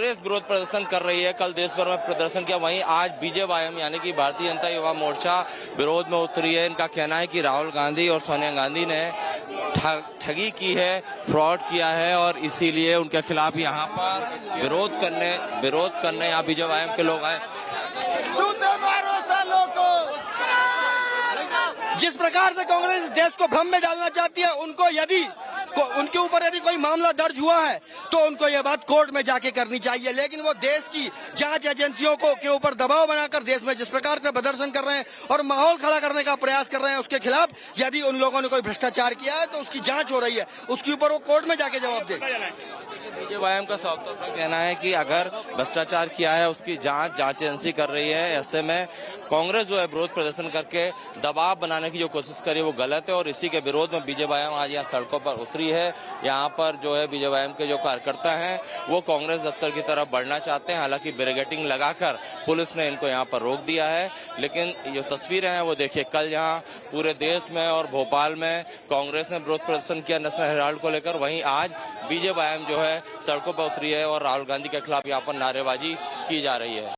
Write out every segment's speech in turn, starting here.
कांग्रेस विरोध प्रदर्शन कर रही है। कल देश भर में प्रदर्शन किया, वहीं आज बीजेवाईएम यानी कि भारतीय जनता युवा मोर्चा विरोध में उतरी है। इनका कहना है कि राहुल गांधी और सोनिया गांधी ने ठगी की है, फ्रॉड किया है और इसीलिए उनके खिलाफ यहाँ पर विरोध करने यहाँ बीजेवाईएम के लोग आए। जिस प्रकार से कांग्रेस देश को भ्रम में डालना चाहती है, उनके ऊपर यदि कोई मामला दर्ज हुआ है तो उनको ये बात कोर्ट में जाके करनी चाहिए। लेकिन वो देश की जांच एजेंसियों के ऊपर दबाव बनाकर देश में जिस प्रकार से प्रदर्शन कर रहे हैं और माहौल खड़ा करने का प्रयास कर रहे हैं, उसके खिलाफ यदि उन लोगों ने कोई भ्रष्टाचार किया है तो उसकी जांच हो रही है, उसके ऊपर वो कोर्ट में जाके जवाब दे। बीजेवाईएम का साफ तौर पर कहना है कि अगर भ्रष्टाचार किया है उसकी जांच एजेंसी कर रही है। ऐसे में कांग्रेस जो है विरोध प्रदर्शन करके दबाव बनाने की जो कोशिश करी वो गलत है और इसी के विरोध में बीजेवाईएम आज यहाँ सड़कों पर उतरी है। यहाँ पर जो है बीजेवाईएम के जो कार्यकर्ता हैं वो कांग्रेस दफ्तर की तरफ बढ़ना चाहते हैं। हालांकि बैरिकेडिंग लगाकर पुलिस ने इनको यहाँ पर रोक दिया है। लेकिन जो तस्वीरें हैं वो देखिए, कल यहाँ पूरे देश में और भोपाल में कांग्रेस ने विरोध प्रदर्शन किया नेशनल हेराल्ड को लेकर, वहीं आज बीजेवाईएम जो है सड़कों पर उतरी है और राहुल गांधी के खिलाफ यहाँ पर नारेबाजी की जा रही है।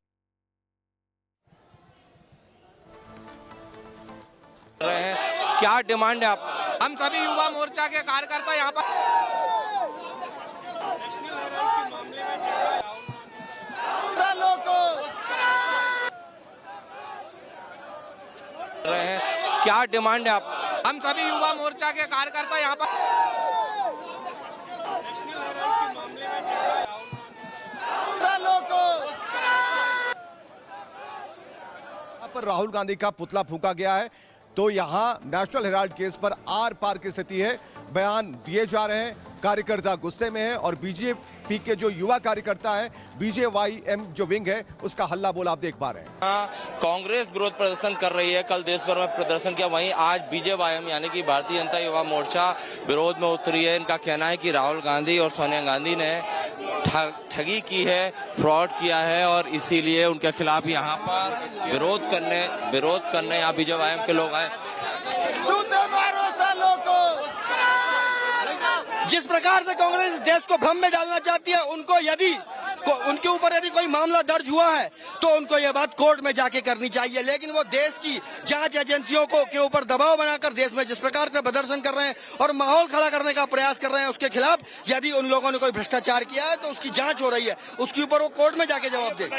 क्या डिमांड है आप? हम सभी युवा मोर्चा के कार्यकर्ता यहाँ पर क्या डिमांड है आप? हम सभी युवा मोर्चा के कार्यकर्ता यहाँ पर राहुल गांधी का पुतला फूंका गया है तो यहाँ नेशनल हेराल्ड केस पर आर पार की स्थिति है। बयान दिए जा रहे हैं, कार्यकर्ता गुस्से में है और बीजेपी के जो युवा कार्यकर्ता है, बीजेवाईएम जो विंग है, उसका हल्ला बोल आप देख पा रहे हैं। कांग्रेस विरोध प्रदर्शन कर रही है। कल देश भर में प्रदर्शन किया, वहीं आज बीजेवाईएम यानी कि भारतीय जनता युवा मोर्चा विरोध में उतरी है। इनका कहना है कि राहुल गांधी और सोनिया गांधी ने ठगी की है, फ्रॉड किया है और इसीलिए उनके खिलाफ यहाँ पर विरोध करने यहाँ बीजेवाईएम के लोग आए। जिस प्रकार से कांग्रेस देश को भ्रम में डालना चाहती है, उनके ऊपर यदि कोई मामला दर्ज हुआ है तो उनको ये बात कोर्ट में जाके करनी चाहिए। लेकिन वो देश की जांच एजेंसियों के ऊपर दबाव बनाकर देश में जिस प्रकार से प्रदर्शन कर रहे हैं और माहौल खड़ा करने का प्रयास कर रहे हैं, उसके खिलाफ यदि उन लोगों ने कोई भ्रष्टाचार किया है तो उसकी जांच हो रही है, उसके ऊपर वो कोर्ट में जाके जवाब दे।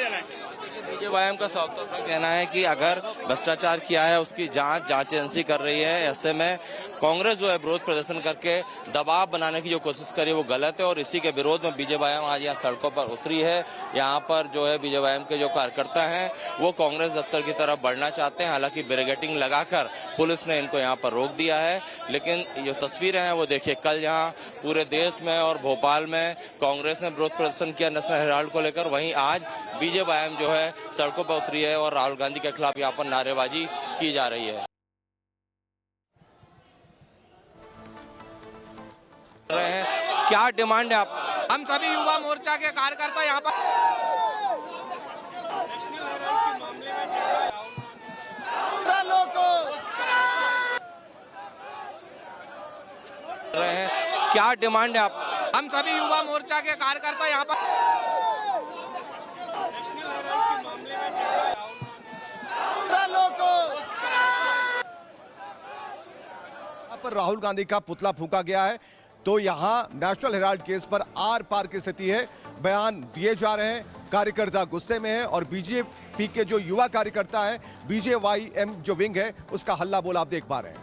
बीजेवाईएम का साफ तौर पर कहना है कि अगर भ्रष्टाचार किया है उसकी जांच एजेंसी कर रही है। ऐसे में कांग्रेस जो है विरोध प्रदर्शन करके दबाव बनाने की जो कोशिश करी वो गलत है और इसी के विरोध में बीजेवाईएम आज यहाँ सड़कों पर उतरी है। यहाँ पर जो है बीजेवाईएम के जो कार्यकर्ता हैं वो कांग्रेस दफ्तर की तरफ बढ़ना चाहते हैं। हालांकि बैरिकेडिंग लगाकर पुलिस ने इनको यहाँ पर रोक दिया है। लेकिन जो तस्वीरें हैं वो देखिए, कल यहाँ पूरे देश में और भोपाल में कांग्रेस ने विरोध प्रदर्शन किया नेशनल हेराल्ड को लेकर, वहीं आज बीजेवाईएम जो है सड़कों पर उतरी है और राहुल गांधी के खिलाफ यहाँ पर नारेबाजी की जा रही है। क्या डिमांड है आप? हम सभी युवा मोर्चा के कार्यकर्ता यहाँ पर क्या डिमांड है आप? हम सभी युवा मोर्चा के कार्यकर्ता यहाँ पर राहुल गांधी का पुतला फूंका गया है तो यहाँ नेशनल हेराल्ड केस पर आर पार की स्थिति है। बयान दिए जा रहे हैं, कार्यकर्ता गुस्से में है और बीजेपी के जो युवा कार्यकर्ता है, बीजेवाईएम जो विंग है, उसका हल्ला बोल आप देख पा रहे हैं।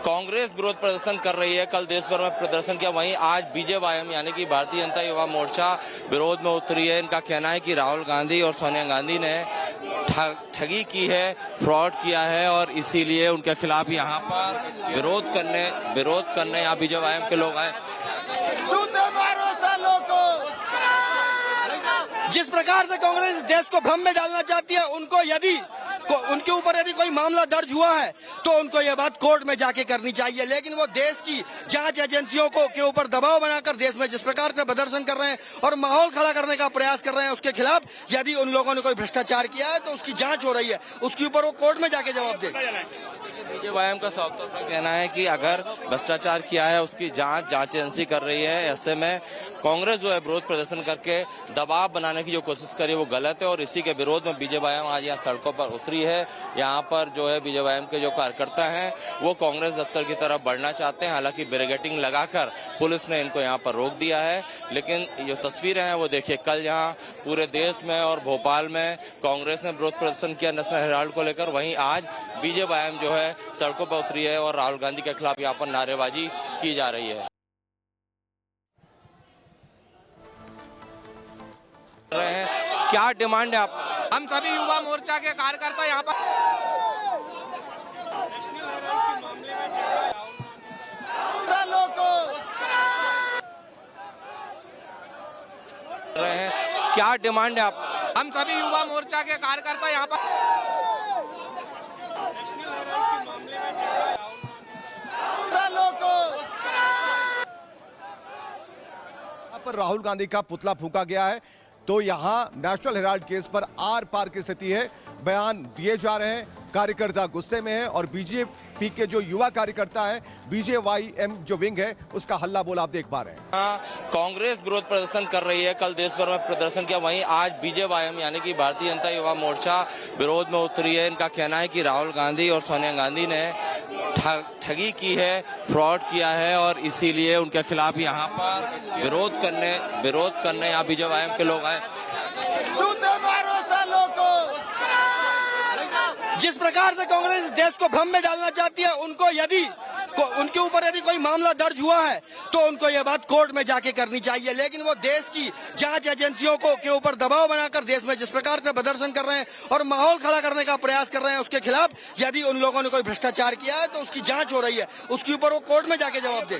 कांग्रेस विरोध प्रदर्शन कर रही है। कल देश भर में प्रदर्शन किया, वहीं आज बीजेवाईएम यानी कि भारतीय जनता युवा मोर्चा विरोध में उतरी है। इनका कहना है कि राहुल गांधी और सोनिया गांधी ने ठगी की है, फ्रॉड किया है और इसीलिए उनके खिलाफ यहाँ पर विरोध करने यहाँ बीजेवाईएम के लोग आए। जिस प्रकार से कांग्रेस देश को भ्रम में डालना चाहती है, उनके ऊपर यदि कोई मामला दर्ज हुआ है तो उनको ये बात कोर्ट में जाके करनी चाहिए। लेकिन वो देश की जांच एजेंसियों के ऊपर दबाव बनाकर देश में जिस प्रकार से प्रदर्शन कर रहे हैं और माहौल खड़ा करने का प्रयास कर रहे हैं, उसके खिलाफ यदि उन लोगों ने कोई भ्रष्टाचार किया है तो उसकी जांच हो रही है, उसके ऊपर वो कोर्ट में जाके जवाब दे। बीजेपीएम का साफ तौर पर कहना है कि अगर भ्रष्टाचार किया है उसकी जांच एजेंसी कर रही है। ऐसे में कांग्रेस जो है विरोध प्रदर्शन करके दबाव बनाने की जो कोशिश करी वो गलत है और इसी के विरोध में बीजेपीएम आज यहाँ सड़कों पर उतरी है। यहाँ पर जो है बीजेपीएम के जो कार्यकर्ता हैं वो कांग्रेस दफ्तर की तरफ बढ़ना चाहते हैं। हालांकि बैरिकेडिंग लगाकर पुलिस ने इनको यहाँ पर रोक दिया है। लेकिन जो तस्वीरें हैं वो देखिए, कल यहाँ पूरे देश में और भोपाल में कांग्रेस ने विरोध प्रदर्शन किया नेशनल हेराल्ड को लेकर, वहीं आज बीजेपीएम जो है सड़कों पर उतरी है और राहुल गांधी के खिलाफ यहाँ पर नारेबाजी की जा रही है। क्या डिमांड है आप? हम सभी युवा मोर्चा के कार्यकर्ता यहाँ पर क्या डिमांड है आप? हम सभी युवा मोर्चा के कार्यकर्ता यहाँ पर यहाँ पर राहुल गांधी का पुतला फूंका गया है तो यहाँ नेशनल हेराल्ड केस पर आर पार की स्थिति है। बयान दिए जा रहे हैं, कार्यकर्ता गुस्से में है और बीजेपी के जो युवा कार्यकर्ता है, बीजेवाईएम जो विंग है, उसका हल्ला बोल आप देख पा रहे हैं। कांग्रेस विरोध प्रदर्शन कर रही है, कल देश भर में प्रदर्शन किया, वहीं आज बीजेवाईएम यानी कि भारतीय जनता युवा मोर्चा विरोध में उतरी है। इनका कहना है कि राहुल गांधी और सोनिया गांधी ने ठगी की है, फ्रॉड किया है और इसीलिए उनके खिलाफ यहाँ पर विरोध करने यहाँ बीजेवाईएम के लोग आए। जिस प्रकार से कांग्रेस इस देश को भ्रम में डालना चाहती है, उनके ऊपर यदि कोई मामला दर्ज हुआ है तो उनको ये बात कोर्ट में जाके करनी चाहिए। लेकिन वो देश की जांच एजेंसियों के ऊपर दबाव बनाकर देश में जिस प्रकार से प्रदर्शन कर रहे हैं और माहौल खड़ा करने का प्रयास कर रहे हैं, उसके खिलाफ यदि उन लोगों ने कोई भ्रष्टाचार किया है तो उसकी जांच हो रही है, उसके ऊपर वो कोर्ट में जाके जवाब दे।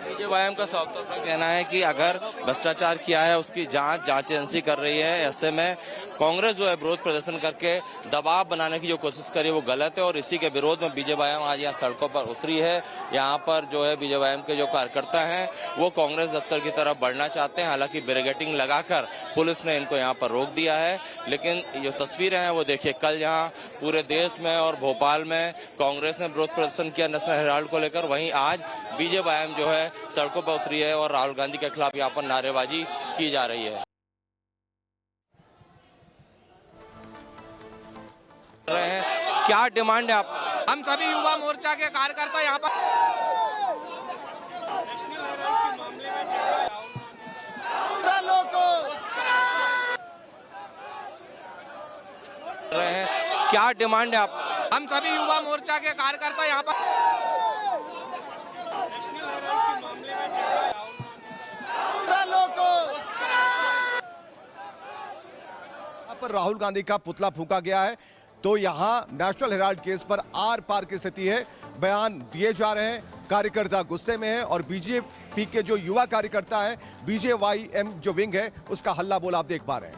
बीजेपीएम का साफ तौर पर कहना है कि अगर भ्रष्टाचार किया है उसकी जांच एजेंसी कर रही है। ऐसे में कांग्रेस जो है विरोध प्रदर्शन करके दबाव बनाने की जो कोशिश करी वो गलत है और इसी के विरोध में बीजेपीएम आज यहाँ सड़कों पर उतरी है। यहाँ पर जो है बीजेपीएम के जो कार्यकर्ता हैं वो कांग्रेस दफ्तर की तरफ बढ़ना चाहते हैं। हालांकि बैरिकेडिंग लगाकर पुलिस ने इनको यहाँ पर रोक दिया है। लेकिन जो तस्वीरें हैं वो देखिए, कल यहाँ पूरे देश में और भोपाल में कांग्रेस ने विरोध प्रदर्शन किया नेशनल हेराल्ड को लेकर, वहीं आज बीजेपीएम जो है सड़कों पर उतरी है और राहुल गांधी के खिलाफ यहाँ पर नारेबाजी की जा रही है। क्या डिमांड है आप? हम सभी युवा मोर्चा के कार्यकर्ता यहाँ पर क्या डिमांड है आप? हम सभी युवा मोर्चा के कार्यकर्ता यहाँ पर यहाँ पर राहुल गांधी का पुतला फूंका गया है तो यहाँ नेशनल हेराल्ड केस पर आर पार की स्थिति है। बयान दिए जा रहे हैं, कार्यकर्ता गुस्से में है और बीजेपी के जो युवा कार्यकर्ता है, बीजेवाईएम जो विंग है, उसका हल्ला बोल आप देख पा रहे हैं।